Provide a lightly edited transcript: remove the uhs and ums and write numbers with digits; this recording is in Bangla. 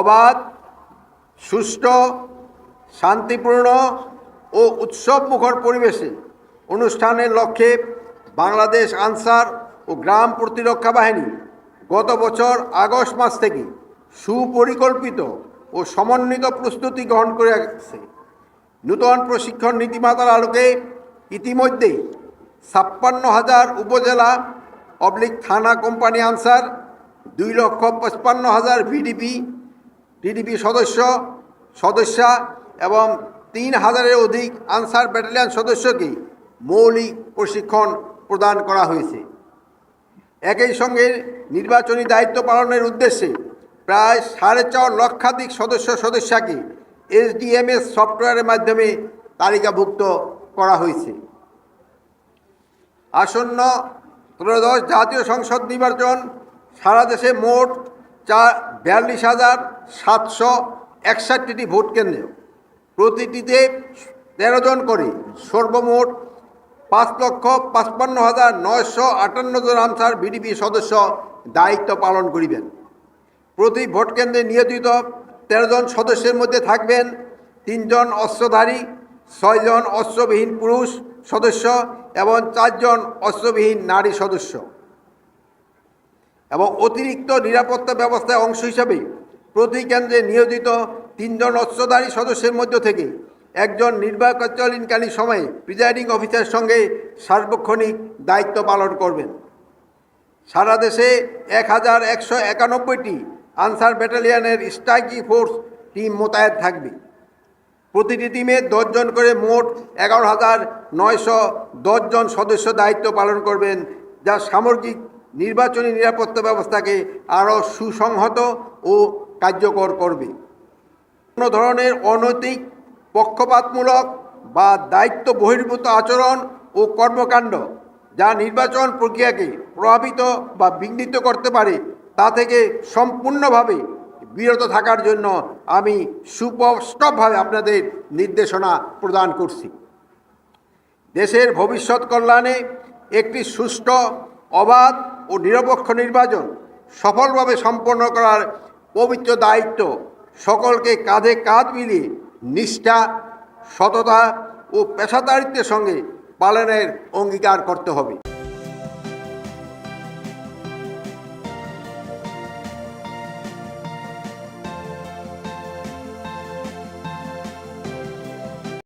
অবাধ, সুষ্ঠু, শান্তিপূর্ণ ও উৎসবমুখর পরিবেশে অনুষ্ঠানের লক্ষ্যে বাংলাদেশ আনসার ও গ্রাম প্রতিরক্ষা বাহিনী গত বছর আগস্ট মাস থেকে সুপরিকল্পিত ও সমন্বিত প্রস্তুতি গ্রহণ করে আসছে। নূতন প্রশিক্ষণ নীতিমালার আলোকে ইতিমধ্যেই ৫৬,০০০ উপজেলা থানা কোম্পানি আনসার, ২,৫৫,০০০ টিডিপি সদস্যা এবং ৩,০০০-এর অধিক আনসার ব্যাটালিয়ন সদস্যকে মৌলিক প্রশিক্ষণ প্রদান করা হয়েছে। একই সঙ্গে নির্বাচনী দায়িত্ব পালনের উদ্দেশ্যে প্রায় ৪.৫ লক্ষাধিক সদস্যকে SDMS সফটওয়্যারের মাধ্যমে তালিকাভুক্ত করা হয়েছে। আসন্ন ত্রয়োদশ জাতীয় সংসদ নির্বাচন সারা দেশে মোট ৪২,৭৬১টি ভোট কেন্দ্র, প্রতিটিতে ১৩ জন করে সর্বমোট ৫,৫৫,৯৫৮ জন আনসার ভিডিপি সদস্য দায়িত্ব পালন করিবেন। প্রতি ভোট কেন্দ্রে নিয়োজিত ১৩ জন সদস্যের মধ্যে থাকবেন ৩ জন অস্ত্রধারী, ৬ জন অস্ত্রবিহীন পুরুষ সদস্য এবং ৪ জন অস্ত্রবিহীন নারী সদস্য। এবং অতিরিক্ত নিরাপত্তা ব্যবস্থার অংশ হিসাবে প্রতি কেন্দ্রে নিয়োজিত ৩ জন অস্ত্রধারী সদস্যের মধ্য থেকে একজন নির্বাচনকালীন সময়ে প্রিজাইডিং অফিসারের সঙ্গে সার্বক্ষণিক দায়িত্ব পালন করবেন। সারা দেশে ১,১৯১টি আনসার ব্যাটালিয়নের স্ট্রাইকিং ফোর্স টিম মোতায়েন থাকবে। প্রতিটি টিমে ১০ জন করে মোট ১১,৯১০ জন সদস্য দায়িত্ব পালন করবেন, যা সামগ্রিক নির্বাচনী নিরাপত্তা ব্যবস্থাকে আরও সুসংহত ও কার্যকর করবে। কোনো ধরনের অনৈতিক, পক্ষপাতমূলক বা দায়িত্ব বহির্ভূত আচরণ ও কর্মকাণ্ড যা নির্বাচন প্রক্রিয়াকে প্রভাবিত বা বিঘ্নিত করতে পারে তা থেকে সম্পূর্ণভাবে বিরত থাকার জন্য আমি সুস্পষ্টভাবে আপনাদের নির্দেশনা প্রদান করছি। দেশের ভবিষ্যৎ কল্যাণে একটি সুষ্ঠু, অবাধ ও নিরপেক্ষ নির্বাচন সফলভাবে সম্পন্ন করার পবিত্র দায়িত্ব সকলকে কাঁধে কাঁধ মিলিয়ে নিষ্ঠা, সততা ও পেশাদারিত্বের সঙ্গে পালনের অঙ্গীকার করতে হবে।